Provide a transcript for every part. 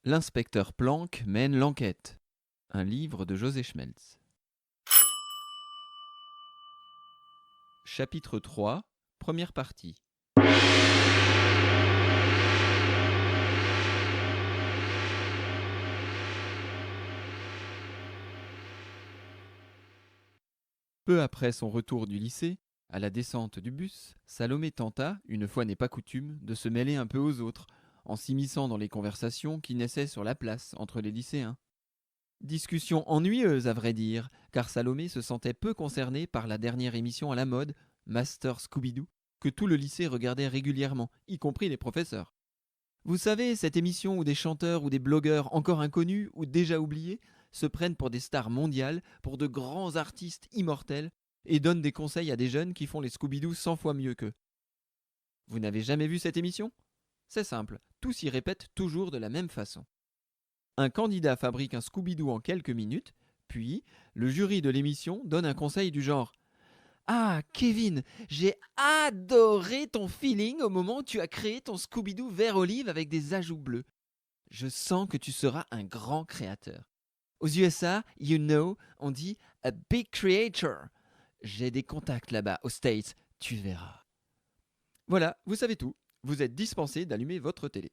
L'inspecteur Planck mène l'enquête. Un livre de José Schmelz. Chapitre 3, première partie. Peu après son retour du lycée, à la descente du bus, Salomé tenta, une fois n'est pas coutume, de se mêler un peu aux autres, en s'immisçant dans les conversations qui naissaient sur la place entre les lycéens. Discussion ennuyeuse à vrai dire, car Salomé se sentait peu concerné par la dernière émission à la mode, Master Scooby-Doo, que tout le lycée regardait régulièrement, y compris les professeurs. Vous savez, cette émission où des chanteurs ou des blogueurs encore inconnus ou déjà oubliés se prennent pour des stars mondiales, pour de grands artistes immortels, et donnent des conseils à des jeunes qui font les Scooby-Doo 100 fois mieux qu'eux. Vous n'avez jamais vu cette émission ? C'est simple, tout s'y répète toujours de la même façon. Un candidat fabrique un Scooby-Doo en quelques minutes, puis le jury de l'émission donne un conseil du genre « Ah, Kevin, j'ai adoré ton feeling au moment où tu as créé ton Scooby-Doo vert olive avec des ajouts bleus. Je sens que tu seras un grand créateur. Aux USA, you know, on dit a big creator. J'ai des contacts là-bas, aux States, tu verras. » Voilà, vous savez tout. Vous êtes dispensé d'allumer votre télé.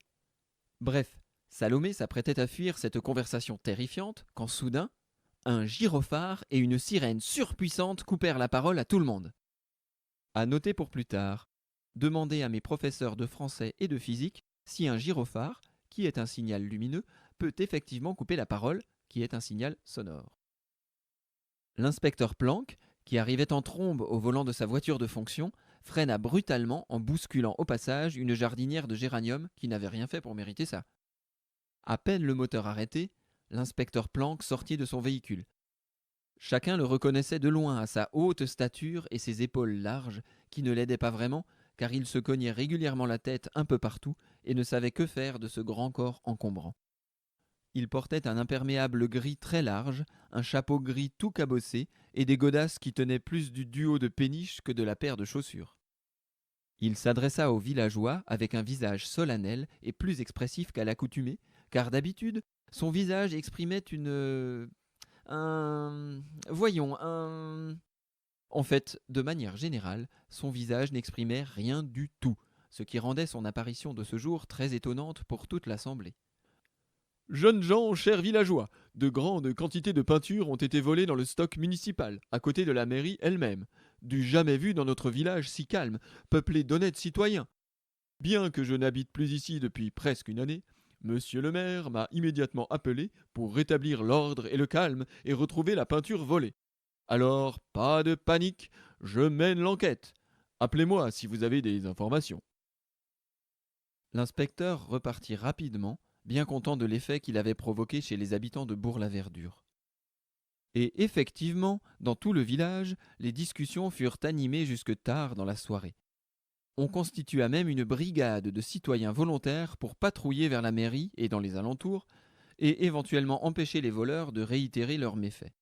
Bref, Salomé s'apprêtait à fuir cette conversation terrifiante quand soudain, un gyrophare et une sirène surpuissante coupèrent la parole à tout le monde. À noter pour plus tard, demandez à mes professeurs de français et de physique si un gyrophare, qui est un signal lumineux, peut effectivement couper la parole, qui est un signal sonore. L'inspecteur Planck, qui arrivait en trombe au volant de sa voiture de fonction, freina brutalement en bousculant au passage une jardinière de géranium qui n'avait rien fait pour mériter ça. À peine le moteur arrêté, l'inspecteur Planck sortit de son véhicule. Chacun le reconnaissait de loin à sa haute stature et ses épaules larges, qui ne l'aidaient pas vraiment, car il se cognait régulièrement la tête un peu partout et ne savait que faire de ce grand corps encombrant. Il portait un imperméable gris très large, un chapeau gris tout cabossé et des godasses qui tenaient plus du duo de péniches que de la paire de chaussures. Il s'adressa aux villageois avec un visage solennel et plus expressif qu'à l'accoutumée, car d'habitude, son visage exprimait un... En fait, de manière générale, son visage n'exprimait rien du tout, ce qui rendait son apparition de ce jour très étonnante pour toute l'assemblée. « Jeunes gens, chers villageois, de grandes quantités de peinture ont été volées dans le stock municipal, à côté de la mairie elle-même. Du jamais vu dans notre village si calme, peuplé d'honnêtes citoyens. Bien que je n'habite plus ici depuis presque une année, monsieur le maire m'a immédiatement appelé pour rétablir l'ordre et le calme et retrouver la peinture volée. Alors, pas de panique, je mène l'enquête. Appelez-moi si vous avez des informations. » L'inspecteur repartit rapidement, bien content de l'effet qu'il avait provoqué chez les habitants de Bourg-la-Verdure. Et effectivement, dans tout le village, les discussions furent animées jusque tard dans la soirée. On constitua même une brigade de citoyens volontaires pour patrouiller vers la mairie et dans les alentours, et éventuellement empêcher les voleurs de réitérer leurs méfaits.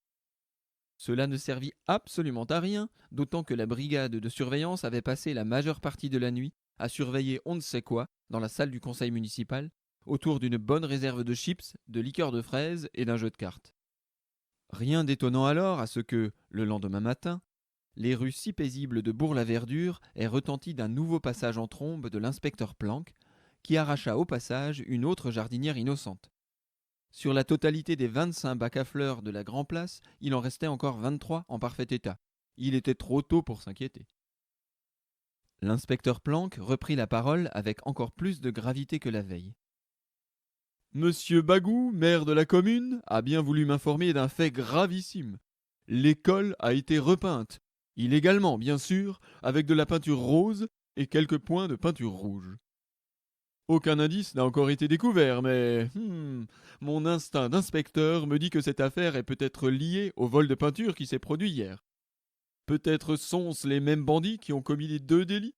Cela ne servit absolument à rien, d'autant que la brigade de surveillance avait passé la majeure partie de la nuit à surveiller on ne sait quoi dans la salle du conseil municipal, autour d'une bonne réserve de chips, de liqueurs de fraises et d'un jeu de cartes. Rien d'étonnant alors à ce que, le lendemain matin, les rues si paisibles de Bourg-la-Verdure aient retenti d'un nouveau passage en trombe de l'inspecteur Planck, qui arracha au passage une autre jardinière innocente. Sur la totalité des 25 bacs à fleurs de la Grand Place, il en restait encore 23 en parfait état. Il était trop tôt pour s'inquiéter. L'inspecteur Planck reprit la parole avec encore plus de gravité que la veille. Monsieur Bagou, maire de la commune, a bien voulu m'informer d'un fait gravissime. L'école a été repeinte, illégalement bien sûr, avec de la peinture rose et quelques points de peinture rouge. Aucun indice n'a encore été découvert, mais mon instinct d'inspecteur me dit que cette affaire est peut-être liée au vol de peinture qui s'est produit hier. Peut-être sont-ce les mêmes bandits qui ont commis les deux délits ?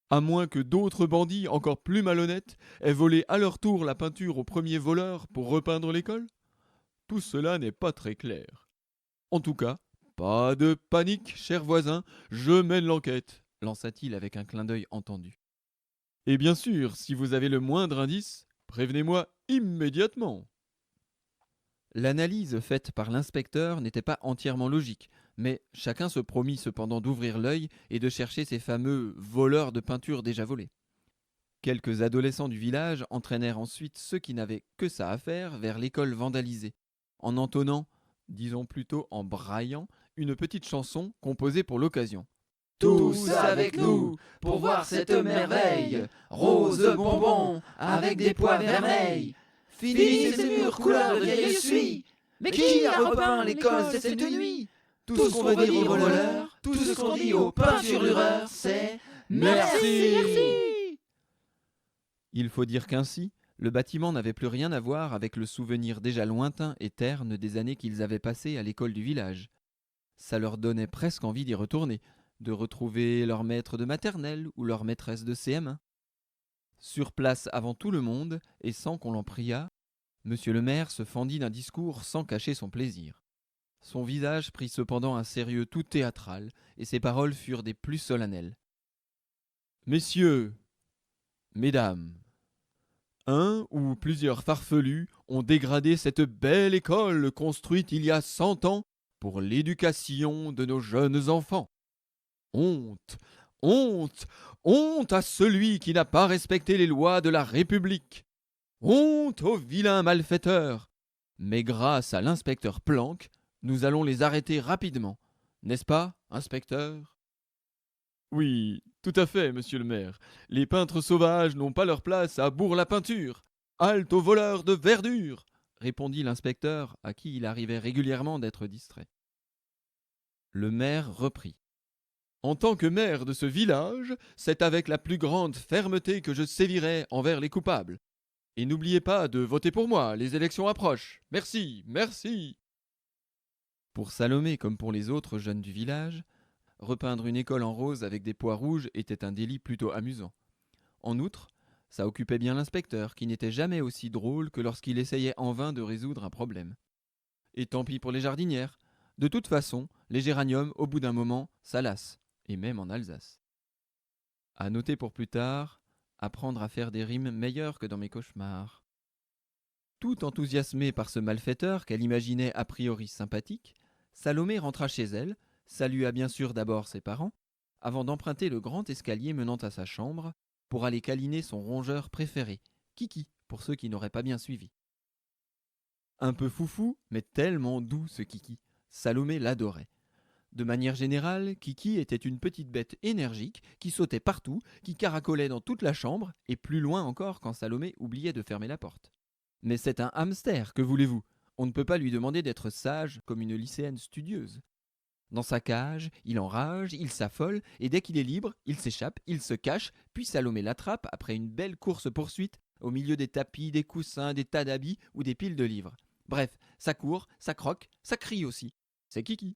À moins que d'autres bandits encore plus malhonnêtes aient volé à leur tour la peinture au premier voleur pour repeindre l'école ? Tout cela n'est pas très clair. En tout cas, pas de panique, cher voisin, je mène l'enquête, lança-t-il avec un clin d'œil entendu. Et bien sûr, si vous avez le moindre indice, Prévenez-moi immédiatement. L'analyse faite par l'inspecteur n'était pas entièrement logique, mais chacun se promit cependant d'ouvrir l'œil et de chercher ces fameux voleurs de peinture déjà volés. Quelques adolescents du village entraînèrent ensuite ceux qui n'avaient que ça à faire vers l'école vandalisée, en entonnant, disons plutôt en braillant, une petite chanson composée pour l'occasion. Tous avec nous pour voir cette merveille, rose bonbon avec des pois vermeils. Fini ces murs couleur de vieille suie. Mais qui a repeint l'école cette nuit? Tout ce qu'on veut dire aux voleurs, tout ce qu'on dit aux peinturlureurs, c'est merci, merci. Il faut dire qu'ainsi, le bâtiment n'avait plus rien à voir avec le souvenir déjà lointain et terne des années qu'ils avaient passées à l'école du village. Ça leur donnait presque envie d'y retourner, de retrouver leur maître de maternelle ou leur maîtresse de CM1. Sur place avant tout le monde, et sans qu'on l'en priât, monsieur le maire se fendit d'un discours sans cacher son plaisir. Son visage prit cependant un sérieux tout théâtral, et ses paroles furent des plus solennelles. Messieurs, mesdames, un ou plusieurs farfelus ont dégradé cette belle école construite il y a 100 ans pour l'éducation de nos jeunes enfants. Honte, honte, honte à celui qui n'a pas respecté les lois de la République. Honte aux vilains malfaiteurs. Mais grâce à l'inspecteur Planck, nous allons les arrêter rapidement. N'est-ce pas, inspecteur ? Oui, tout à fait, monsieur le maire. Les peintres sauvages n'ont pas leur place à Bourg-la-Peinture. Halte aux voleurs de verdure, répondit l'inspecteur, à qui il arrivait régulièrement d'être distrait. Le maire reprit. En tant que maire de ce village, c'est avec la plus grande fermeté que je sévirai envers les coupables. Et n'oubliez pas de voter pour moi, les élections approchent. Merci, merci. Pour Salomé comme pour les autres jeunes du village, repeindre une école en rose avec des pois rouges était un délit plutôt amusant. En outre, ça occupait bien l'inspecteur, qui n'était jamais aussi drôle que lorsqu'il essayait en vain de résoudre un problème. Et tant pis pour les jardinières. De toute façon, les géraniums, au bout d'un moment, ça lasse, et même en Alsace. À noter pour plus tard, apprendre à faire des rimes meilleures que dans mes cauchemars. Tout enthousiasmée par ce malfaiteur qu'elle imaginait a priori sympathique, Salomé rentra chez elle, salua bien sûr d'abord ses parents, avant d'emprunter le grand escalier menant à sa chambre pour aller câliner son rongeur préféré, Kiki, pour ceux qui n'auraient pas bien suivi. Un peu foufou, mais tellement doux ce Kiki. Salomé l'adorait. De manière générale, Kiki était une petite bête énergique qui sautait partout, qui caracolait dans toute la chambre et plus loin encore quand Salomé oubliait de fermer la porte. Mais c'est un hamster, que voulez-vous ? On ne peut pas lui demander d'être sage comme une lycéenne studieuse. Dans sa cage, il enrage, il s'affole, et dès qu'il est libre, il s'échappe, il se cache, puis Salomé l'attrape après une belle course-poursuite au milieu des tapis, des coussins, des tas d'habits ou des piles de livres. Bref, ça court, ça croque, ça crie aussi. C'est Kiki.